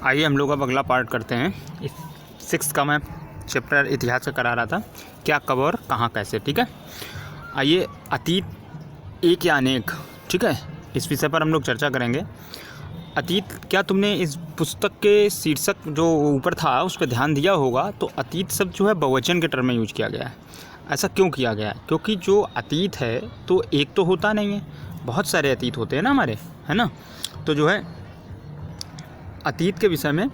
आइए हम लोग अब अगला पार्ट करते हैं। इस 6 का मैं चैप्टर इतिहास का करा रहा था, क्या, कब और कहाँ कैसे। ठीक है, आइए अतीत एक या अनेक, ठीक है, इस विषय पर हम लोग चर्चा करेंगे। अतीत, क्या तुमने इस पुस्तक के शीर्षक जो ऊपर था उस पर ध्यान दिया होगा, तो अतीत शब्द जो है बहुवचन के टर्म में यूज किया गया है। ऐसा क्यों किया गया है? क्योंकि जो अतीत है तो एक तो होता नहीं है, बहुत सारे अतीत होते हैं ना हमारे, है ना। तो जो है अतीत के विषय में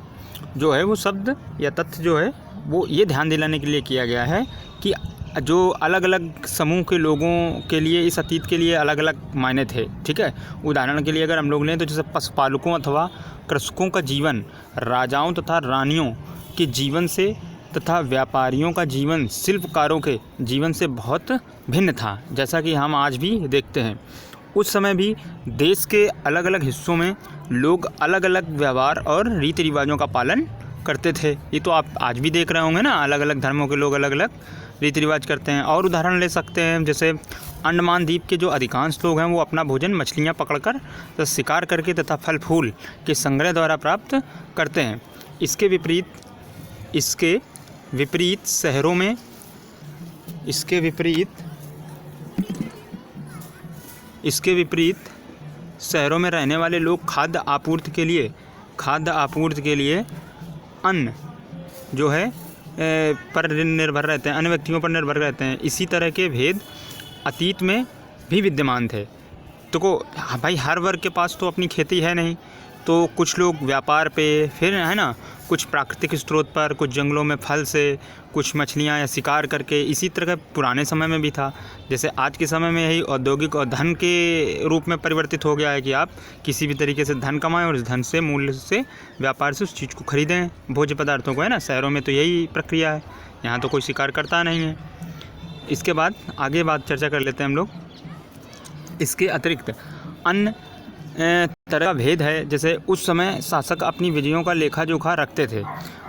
जो है वो शब्द या तथ्य जो है वो ये ध्यान दिलाने के लिए किया गया है कि जो अलग अलग समूह के लोगों के लिए इस अतीत के लिए अलग अलग मायने थे। ठीक है, उदाहरण के लिए अगर हम लोग लें तो जैसे पशुपालकों अथवा कृषकों का जीवन राजाओं तथा रानियों के जीवन से तथा व्यापारियों का जीवन शिल्पकारों के जीवन से बहुत भिन्न था, जैसा कि हम आज भी देखते हैं। उस समय भी देश के अलग अलग हिस्सों में लोग अलग अलग व्यवहार और रीति रिवाजों का पालन करते थे। ये तो आप आज भी देख रहे होंगे ना, अलग अलग धर्मों के लोग अलग अलग रीति रिवाज करते हैं। और उदाहरण ले सकते हैं, जैसे अंडमान द्वीप के जो अधिकांश लोग हैं वो अपना भोजन मछलियाँ पकड़कर तथा शिकार करके तथा फल फूल के संग्रह द्वारा प्राप्त करते हैं। इसके विपरीत शहरों में रहने वाले लोग खाद्य आपूर्ति के लिए अन्न जो है पर निर्भर रहते हैं, अन्य व्यक्तियों पर निर्भर रहते हैं। इसी तरह के भेद अतीत में भी विद्यमान थे। तो भाई हर वर्ग के पास तो अपनी खेती है नहीं, तो कुछ लोग व्यापार पे, फिर है ना कुछ प्राकृतिक स्रोत पर, कुछ जंगलों में फल से, कुछ मछलियाँ या शिकार करके। इसी तरह पुराने समय में भी था। जैसे आज के समय में यही औद्योगिक और धन के रूप में परिवर्तित हो गया है कि आप किसी भी तरीके से धन कमाएं और इस धन से मूल्य से व्यापार से उस चीज़ को खरीदें, भोज्य पदार्थों को, है ना। शहरों में तो यही प्रक्रिया है, यहाँ तो कोई शिकार करता नहीं है। इसके बाद आगे बात चर्चा कर लेते हैं हम लोग। इसके अतिरिक्त अन्य तरह का भेद है। जैसे उस समय शासक अपनी विजयों का लेखा जोखा रखते थे,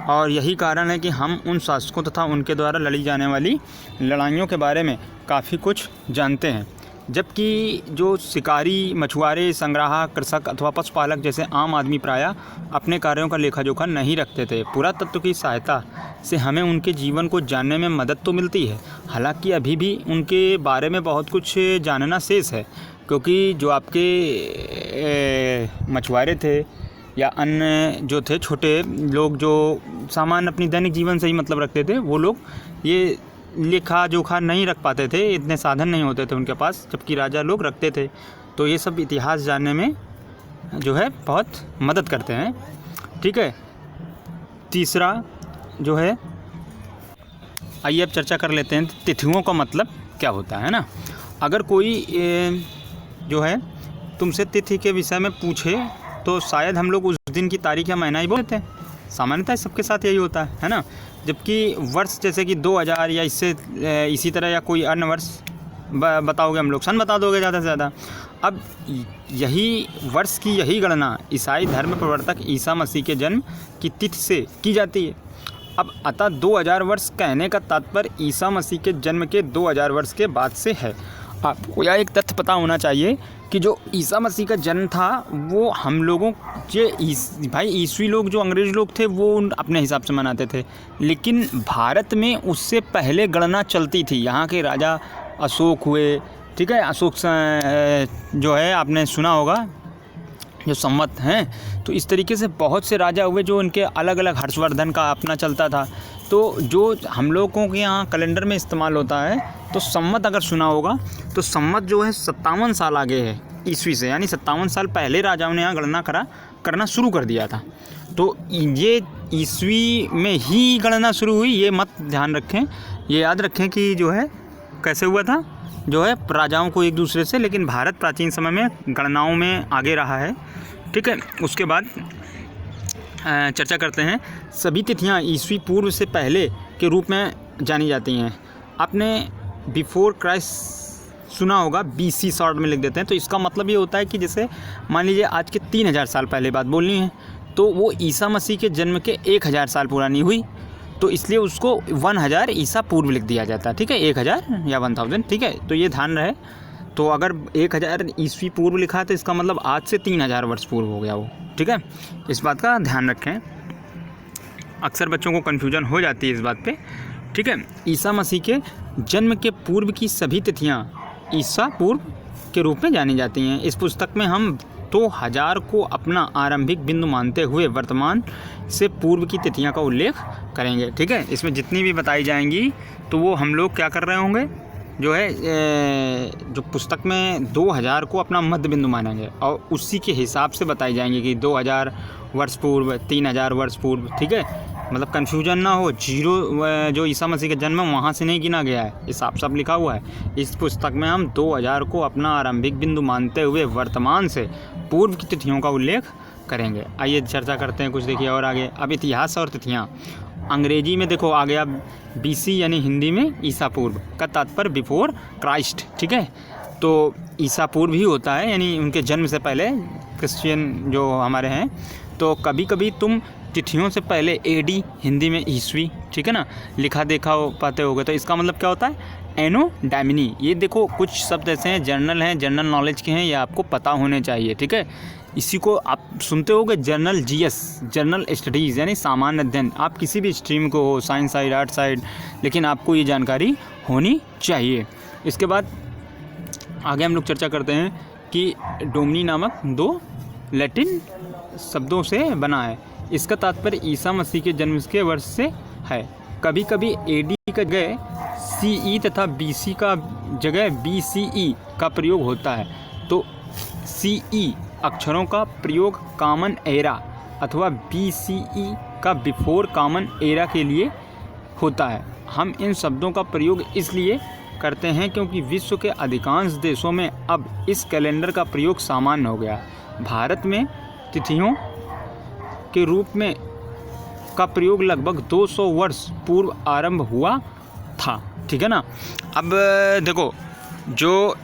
और यही कारण है कि हम उन शासकों तथा उनके द्वारा लड़ी जाने वाली लड़ाइयों के बारे में काफ़ी कुछ जानते हैं। जबकि जो शिकारी, मछुआरे, संग्राहक, कृषक अथवा पशुपालक जैसे आम आदमी प्रायः अपने कार्यों का लेखा जोखा नहीं रखते थे। पुरातत्व की सहायता से हमें उनके जीवन को जानने में मदद तो मिलती है, हालांकि अभी भी उनके बारे में बहुत कुछ जानना शेष है। क्योंकि जो आपके मछुआरे थे या अन्य जो थे छोटे लोग जो सामान्य अपनी दैनिक जीवन से ही मतलब रखते थे, वो लोग ये लेखा जोखा नहीं रख पाते थे, इतने साधन नहीं होते थे उनके पास, जबकि राजा लोग रखते थे। तो ये सब इतिहास जानने में जो है बहुत मदद करते हैं। ठीक है, तीसरा जो है, आइए अब चर्चा कर लेते हैं तिथियों का मतलब क्या होता है ना। अगर कोई जो है तुमसे तिथि के विषय में पूछे तो शायद हम लोग उस दिन की तारीख या महीना ही बोलते हैं। सामान्यतः सबके साथ यही होता है ना। जबकि वर्ष जैसे कि 2000 या इससे इसी तरह या कोई अन्य वर्ष बताओगे, हम लोग सन बता दोगे ज़्यादा से ज़्यादा। अब यही वर्ष की यही गणना ईसाई धर्म प्रवर्तक ईसा मसीह के जन्म की तिथि से की जाती है। अब अतः 2000 वर्ष कहने का तात्पर्य ईसा मसीह के जन्म के 2000 वर्ष के बाद से है। आपको यह एक तथ्य पता होना चाहिए कि जो ईसा मसीह का जन्म था वो हम लोगों भाई ईसवी लोग, जो अंग्रेज़ लोग थे, वो अपने हिसाब से मनाते थे, लेकिन भारत में उससे पहले गणना चलती थी। यहाँ के राजा अशोक हुए, ठीक है, अशोक जो है आपने सुना होगा, जो संवत हैं। तो इस तरीके से बहुत से राजा हुए जो इनके अलग अलग, हर्षवर्धन का अपना चलता था। तो जो हम लोगों के यहाँ कैलेंडर में इस्तेमाल होता है, तो संवत अगर सुना होगा तो संवत जो है 57 साल आगे है ईस्वी से, यानी 57 साल पहले राजाओं ने यहाँ गणना करना शुरू कर दिया था। तो ये ईस्वी में ही गणना शुरू हुई, ये मत ध्यान रखें, ये याद रखें कि जो है कैसे हुआ था, जो है राजाओं को एक दूसरे से, लेकिन भारत प्राचीन समय में गणनाओं में आगे रहा है। ठीक है, उसके बाद चर्चा करते हैं। सभी तिथियां ईस्वी पूर्व से पहले के रूप में जानी जाती हैं। आपने बिफोर क्राइस्ट सुना होगा, BC शॉर्ट में लिख देते हैं। तो इसका मतलब ये होता है कि जैसे मान लीजिए आज के 3000 साल पहले बात बोलनी है, तो वो ईसा मसीह के जन्म के 1000 साल पुरानी हुई, तो इसलिए उसको 1000 ईसा पूर्व लिख दिया जाता है। ठीक है, 1000 या 1000, ठीक है। तो ये ध्यान रहे। तो अगर 1000 ईस्वी पूर्व लिखा है तो इसका मतलब आज से 3000 वर्ष पूर्व हो गया वो। ठीक है, इस बात का ध्यान रखें, अक्सर बच्चों को कन्फ्यूजन हो जाती है इस बात पे। ठीक है, ईसा मसीह के जन्म के पूर्व की सभी तिथियाँ ईसा पूर्व के रूप में जानी जाती हैं। इस पुस्तक में हम 2000 को अपना आरंभिक बिंदु मानते हुए वर्तमान से पूर्व की तिथियां का उल्लेख करेंगे। ठीक है, इसमें जितनी भी बताई जाएंगी तो वो हम लोग क्या कर रहे होंगे, जो है जो पुस्तक में 2000 को अपना मध्य बिंदु मानेंगे और उसी के हिसाब से बताई जाएंगी कि 2000 वर्ष पूर्व, 3000 वर्ष पूर्व। ठीक है, मतलब कन्फ्यूजन ना हो, जीरो जो ईसा मसीह का जन्म है वहाँ से नहीं गिना गया है, ये साफ साफ लिखा हुआ है। इस पुस्तक में हम 2000 को अपना आरंभिक बिंदु मानते हुए वर्तमान से पूर्व की तिथियों का उल्लेख करेंगे। आइए चर्चा करते हैं कुछ, देखिए और आगे। अब इतिहास और तिथियाँ, अंग्रेजी में देखो आ गया BC यानी हिंदी में ईसा पूर्व का तात्पर्य बिफोर क्राइस्ट। ठीक है, तो ईसा पूर्व ही होता है यानी उनके जन्म से पहले, क्रिश्चियन जो हमारे हैं। तो कभी कभी तुम तिथियों से पहले AD हिंदी में ईस्वी, ठीक है ना, लिखा देखा पाते होगे, तो इसका मतलब क्या होता है एनो डायमिनी। ये देखो कुछ शब्द ऐसे हैं, जनरल नॉलेज के हैं, ये आपको पता होने चाहिए। ठीक है, इसी को आप सुनते होगे जनरल GS, जनरल स्टडीज़ यानी सामान्य अध्ययन। आप किसी भी स्ट्रीम को हो, साइंस साइड, आर्ट साइड, लेकिन आपको ये जानकारी होनी चाहिए। इसके बाद आगे हम लोग चर्चा करते हैं कि डोमिनी नामक 2 लैटिन शब्दों से बना है। इसका तात्पर्य ईसा मसीह के जन्म के वर्ष से है। कभी कभी AD का जगह CE तथा BC का जगह BCE का प्रयोग होता है। तो CE अक्षरों का प्रयोग कॉमन एरा अथवा BCE का बिफोर कॉमन एरा के लिए होता है। हम इन शब्दों का प्रयोग इसलिए करते हैं क्योंकि विश्व के अधिकांश देशों में अब इस कैलेंडर का प्रयोग सामान्य हो गया। भारत में तिथियों के रूप में का प्रयोग लगभग 200 वर्ष पूर्व आरंभ हुआ था। ठीक है ना। अब देखो, जो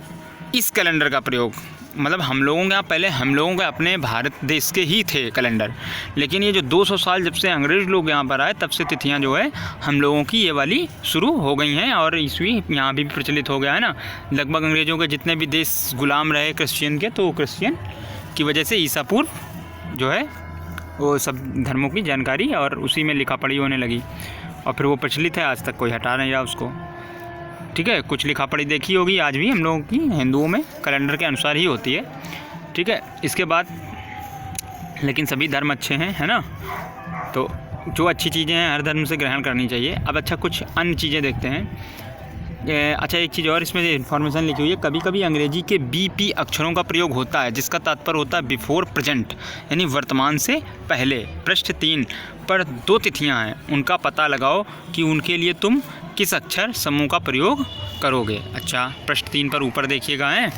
इस कैलेंडर का प्रयोग मतलब हम लोगों के यहाँ पहले हम लोगों के अपने भारत देश के ही थे कैलेंडर, लेकिन ये जो 200 साल जब से अंग्रेज़ लोग यहाँ पर आए तब से तिथियाँ जो है हम लोगों की ये वाली शुरू हो गई हैं और ईस्वी यहाँ भी प्रचलित हो गया है ना। लगभग अंग्रेज़ों के जितने भी देश गुलाम रहे क्रिश्चियन के, तो क्रिश्चियन की वजह से ईसा पूर्व जो है वो सब धर्मों की जानकारी और उसी में लिखा पढ़ी होने लगी और फिर वो प्रचलित है, आज तक कोई हटा नहीं रहा उसको। ठीक है, कुछ लिखा पढ़ी देखी होगी आज भी हम लोगों की हिंदुओं में कैलेंडर के अनुसार ही होती है। ठीक है, इसके बाद लेकिन सभी धर्म अच्छे हैं, है ना, तो जो अच्छी चीज़ें हैं हर धर्म से ग्रहण करनी चाहिए। अब अच्छा कुछ अन्य चीज़ें देखते हैं। अच्छा एक चीज़ और इसमें इन्फॉर्मेशन लिखी हुई है, कभी कभी अंग्रेजी के BP अक्षरों का प्रयोग होता है जिसका तात्पर्य होता है बिफोर प्रेजेंट यानी वर्तमान से पहले। पृष्ठ 3 पर 2 तिथियां हैं, उनका पता लगाओ कि उनके लिए तुम किस अक्षर समूह का प्रयोग करोगे। अच्छा, पृष्ठ 3 पर ऊपर देखिएगा है।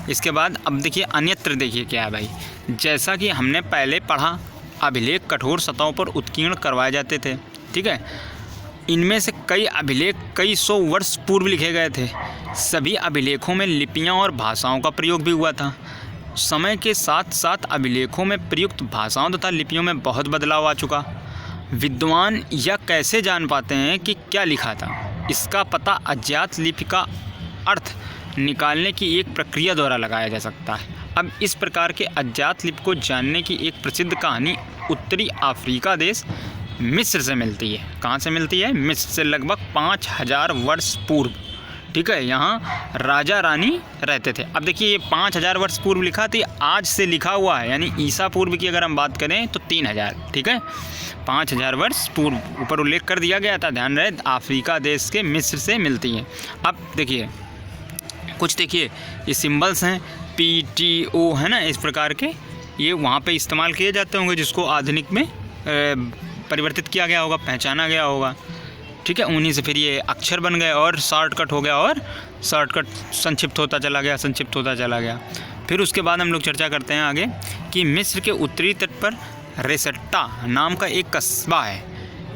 इसके बाद अब देखिए अन्यत्र, देखिए क्या है भाई। जैसा कि हमने पहले पढ़ा, अभिलेख कठोर सतहों पर उत्कीर्ण करवाए जाते थे। ठीक है, इनमें से कई अभिलेख कई 100 वर्ष पूर्व लिखे गए थे। सभी अभिलेखों में लिपियां और भाषाओं का प्रयोग भी हुआ था। समय के साथ साथ अभिलेखों में प्रयुक्त भाषाओं तथा लिपियों में बहुत बदलाव आ चुका। विद्वान यह कैसे जान पाते हैं कि क्या लिखा था? इसका पता अज्ञात लिपि का अर्थ निकालने की एक प्रक्रिया द्वारा लगाया जा सकता है। अब इस प्रकार के अज्ञात लिपि को जानने की एक प्रसिद्ध कहानी उत्तरी अफ्रीका देश मिस्र से मिलती है। कहाँ से मिलती है? मिस्र से, लगभग 5000 वर्ष पूर्व। ठीक है, यहाँ राजा रानी रहते थे। अब देखिए ये 5000 वर्ष पूर्व लिखा थी, आज से लिखा हुआ है, यानी ईसा पूर्व की अगर हम बात करें तो 3000। ठीक है, 5000 वर्ष पूर्व ऊपर उल्लेख कर दिया गया था, ध्यान रहे, अफ्रीका देश के मिस्र से मिलती है। अब देखिए कुछ, देखिए ये सिंबल्स हैं PTO, है ना, इस प्रकार के, ये वहाँ पे इस्तेमाल किए जाते होंगे जिसको आधुनिक में परिवर्तित किया गया होगा, पहचाना गया होगा। ठीक है, उन्हीं से फिर ये अक्षर बन गए और शॉर्टकट हो गया और शॉर्टकट संक्षिप्त होता चला गया। फिर उसके बाद हम लोग चर्चा करते हैं आगे कि मिस्र के उत्तरी तट पर रेसेट्टा नाम का एक कस्बा है।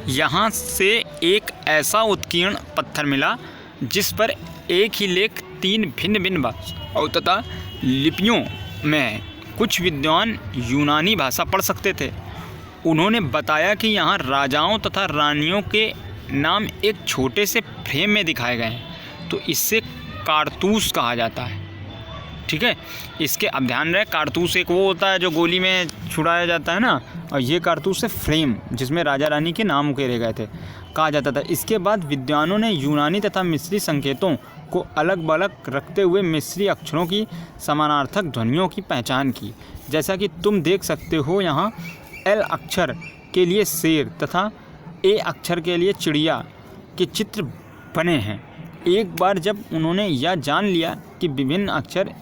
यहाँ से एक ऐसा उत्कीर्ण पत्थर मिला जिस पर एक ही लेख 3 भिन्न भिन्न भाषाओं तथा लिपियों में। कुछ विद्वान यूनानी भाषा पढ़ सकते थे। उन्होंने बताया कि यहाँ राजाओं तथा रानियों के नाम एक छोटे से फ्रेम में दिखाए गए हैं, तो इससे कारतूस कहा जाता है। ठीक है। इसके अब ध्यान रहे, कारतूस एक वो होता है जो गोली में छुड़ाया जाता है ना, और ये कारतूस है फ्रेम, जिसमें राजा रानी के नाम उकेरे गए थे, कहा जाता था। इसके बाद विद्वानों ने यूनानी तथा मिस्री संकेतों को अलग अलग रखते हुए मिस्री अक्षरों की समानार्थक ध्वनियों की पहचान की। जैसा कि तुम देख सकते हो यहाँ एल अक्षर के लिए शेर तथा ए अक्षर के लिए चिड़िया के चित्र बने हैं। एक बार जब उन्होंने यह जान लिया कि विभिन्न अक्षर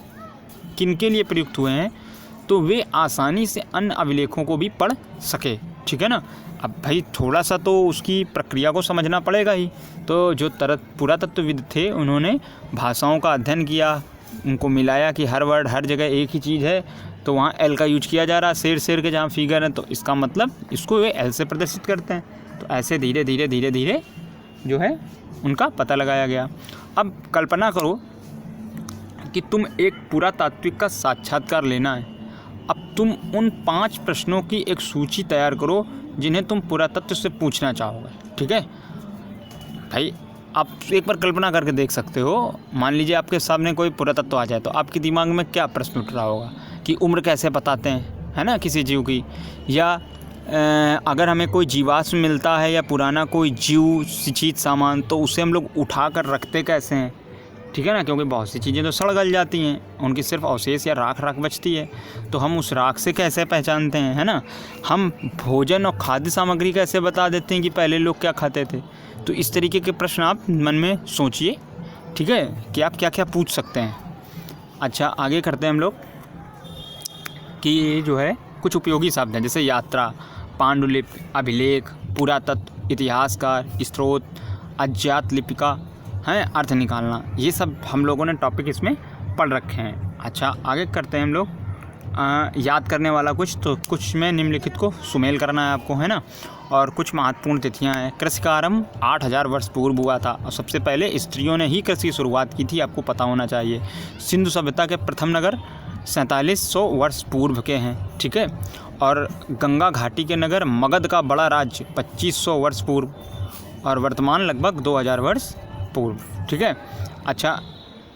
किनके लिए प्रयुक्त हुए हैं, तो वे आसानी से अन्य अभिलेखों को भी पढ़ सके। ठीक है ना। अब भाई थोड़ा सा तो उसकी प्रक्रिया को समझना पड़ेगा ही। तो जो पुरातत्वविद थे उन्होंने भाषाओं का अध्ययन किया, उनको मिलाया कि हर वर्ड हर जगह एक ही चीज़ है, तो वहाँ एल का यूज किया जा रहा है शेर के जहाँ फिगर है, तो इसका मतलब इसको वे एल से प्रदर्शित करते हैं। तो ऐसे धीरे धीरे जो है उनका पता लगाया गया। अब कल्पना करो कि तुम एक पुरातात्विक का साक्षात्कार लेना है। अब तुम उन 5 प्रश्नों की एक सूची तैयार करो जिन्हें तुम पुरातत्व से पूछना चाहोगे। ठीक है भाई, आप एक बार कल्पना करके देख सकते हो। मान लीजिए आपके सामने कोई पुरातत्व आ जाए, तो आपके दिमाग में क्या प्रश्न उठ रहा होगा कि उम्र कैसे बताते हैं, है ना, किसी जीव की, या अगर हमें कोई जीवाश्म मिलता है या पुराना कोई जीव चीज सामान, तो उसे हम लोग उठा कर रखते कैसे हैं। ठीक है ना, क्योंकि बहुत सी चीज़ें तो सड़ गल जाती हैं, उनकी सिर्फ अवशेष या राख बचती है, तो हम उस राख से कैसे पहचानते हैं, है ना। हम भोजन और खाद्य सामग्री कैसे बता देते हैं कि पहले लोग क्या खाते थे। तो इस तरीके के प्रश्न आप मन में सोचिए, ठीक है, कि आप क्या क्या पूछ सकते हैं। अच्छा, आगे करते हैं हम लोग कि ये जो है कुछ उपयोगी शब्द हैं, जैसे यात्रा, पांडुलिपि, अभिलेख, पुरातत्व, इतिहासकार, स्रोत, अज्ञात लिपिका हैं, अर्थ निकालना, ये सब हम लोगों ने टॉपिक इसमें पढ़ रखे हैं। अच्छा, आगे करते हैं हम लोग याद करने वाला कुछ, तो कुछ में निम्नलिखित को सुमेल करना है आपको, है ना। और कुछ महत्वपूर्ण तिथियां हैं। कृषि का आरंभ 8000 वर्ष पूर्व हुआ था, और सबसे पहले स्त्रियों ने ही कृषि की शुरुआत की थी, आपको पता होना चाहिए। सिंधु सभ्यता के प्रथम नगर 4700 वर्ष पूर्व के हैं। ठीक है। और गंगा घाटी के नगर मगध का बड़ा राज्य 2500 वर्ष पूर्व, और वर्तमान लगभग 2000 वर्ष पूर्व। ठीक है। अच्छा,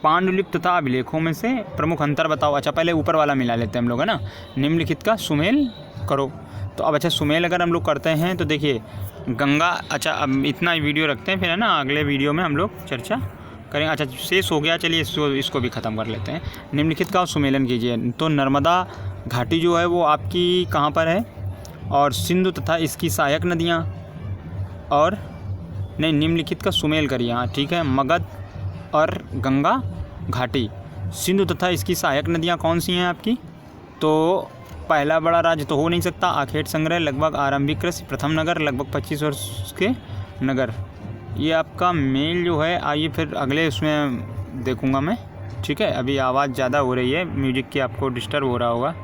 पांडुलिपि तथा अभिलेखों में से प्रमुख अंतर बताओ। अच्छा, पहले ऊपर वाला मिला लेते हैं हम लोग, है ना। निम्नलिखित का सुमेल करो। तो अब अच्छा, सुमेल अगर हम लोग करते हैं तो देखिए गंगा, अच्छा अब इतना ही वीडियो रखते हैं, फिर है ना अगले वीडियो में हम लोग चर्चा करेंगे। अच्छा, शेष हो गया, चलिए इसको भी ख़त्म कर लेते हैं। निम्नलिखित का सुमेलन कीजिए। तो नर्मदा घाटी जो है वो आपकी कहाँ पर है, और सिंधु तथा इसकी सहायक नदियाँ, और नहीं, निम्नलिखित का सुमेल करिए। हाँ ठीक है, मगध और गंगा घाटी, सिंधु तथा इसकी सहायक नदियाँ कौन सी हैं आपकी। तो पहला बड़ा राज्य तो हो नहीं सकता, आखेट संग्रह, लगभग आरंभिक कृषि, प्रथम नगर, लगभग 25 वर्ष के नगर, ये आपका मेल जो है। आइए फिर अगले उसमें देखूँगा मैं। ठीक है, अभी आवाज़ ज़्यादा हो रही है म्यूजिक की, आपको डिस्टर्ब हो रहा होगा।